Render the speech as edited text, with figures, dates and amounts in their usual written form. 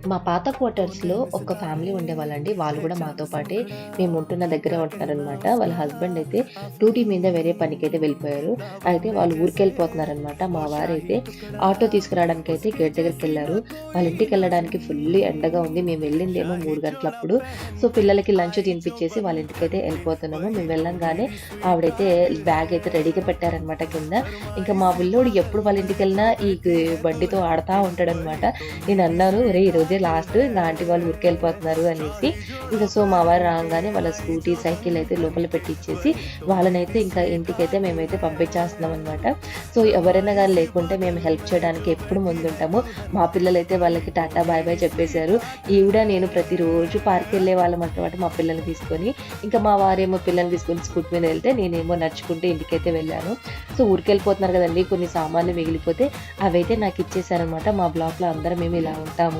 మా పాత క్వార్టర్స్‌లో ఒక ఫ్యామిలీ ఉండేవాళ్ళండి. వాళ్ళు గూడా మాతో పాటే మేము ఉంటున్న దగ్గరే ఉంటున్నారనమాట. వాళ్ళ హస్బెండ్ అయితే డ్యూటీ మీద వేరే పనికైతే వెళ్ళిపోయారు. అయితే వాళ్ళు ఊరికెళ్ళిపోతున్నారనమాట. మా వారైతే ఆటో తీసుకురావడానికైతే గేట్ దగ్గరికెళ్లారు. వాళ్ళ ఇంటికెళ్ళడానికి ఫుల్ ఎండగా ఉంది. మేము వెళ్ళిందేమో 3 గంటలప్పుడు. సో, పిల్లలకి లంచ్ తినిపిచ్చేసి వాళ్ళ ఇంటికైతే ఎళ్ళిపోతున్నాము. మేము వెళ్ళంగానే ఆవిడైతే బ్యాగ్ అయితే రెడీగా పెట్టారనమాట కింద. ఇంకా మా బుల్లోడు ఎప్పుడు వాళ్ళ ఇంటికెళ్ళినా ఈ బండితో ఆడతా ఉంటాడనమాట. నేనన్నాను, "ఒరేయ్! ఈరోజే లాస్ట్ ఇంక ఆంటీ వాళ్ళు ఊరికెళ్ళిపోతున్నారు" అనేసి. ఇంక సో, మా వారు రాంగానే వాళ్ళ స్కూటీ, సైకిల్ అయితే లోపల పెట్టిచ్చేసి వాళ్ళనైతే ఇంకా ఇంటికైతే మేమైతే పంపించేస్తున్నామనమాట. సో, ఎవరైనా గాని లేకుంటే మేము హెల్ప్ చేయడానికి ఎప్పుడు ముందుంటాము. మా పిల్లలైతే వాళ్ళకి టాటా, బాయ్ బాయ్ చెప్పేశారు. ఈవిడ, నేను ప్రతిరోజు పార్క్‌కెళ్ళే వాళ్ళమనమాట మా పిల్లల్ని తీసుకొని. ఇంకా మా వారేమో పిల్లల్ని తీసుకొని స్కూటీ మీద వెళ్తే, నేనేమో నడుచుకుంటూ ఇంటికైతే వెళ్ళాను. సో, ఊరికెళ్ళిపోతున్నారు గదండీ! కొన్ని సామాన్లు మిగిలిపోతే అవైతే నాకిచ్చేశారనమాట. మా బ్లాక్‌లో అందరం మేము ఇలా ఉంటాము.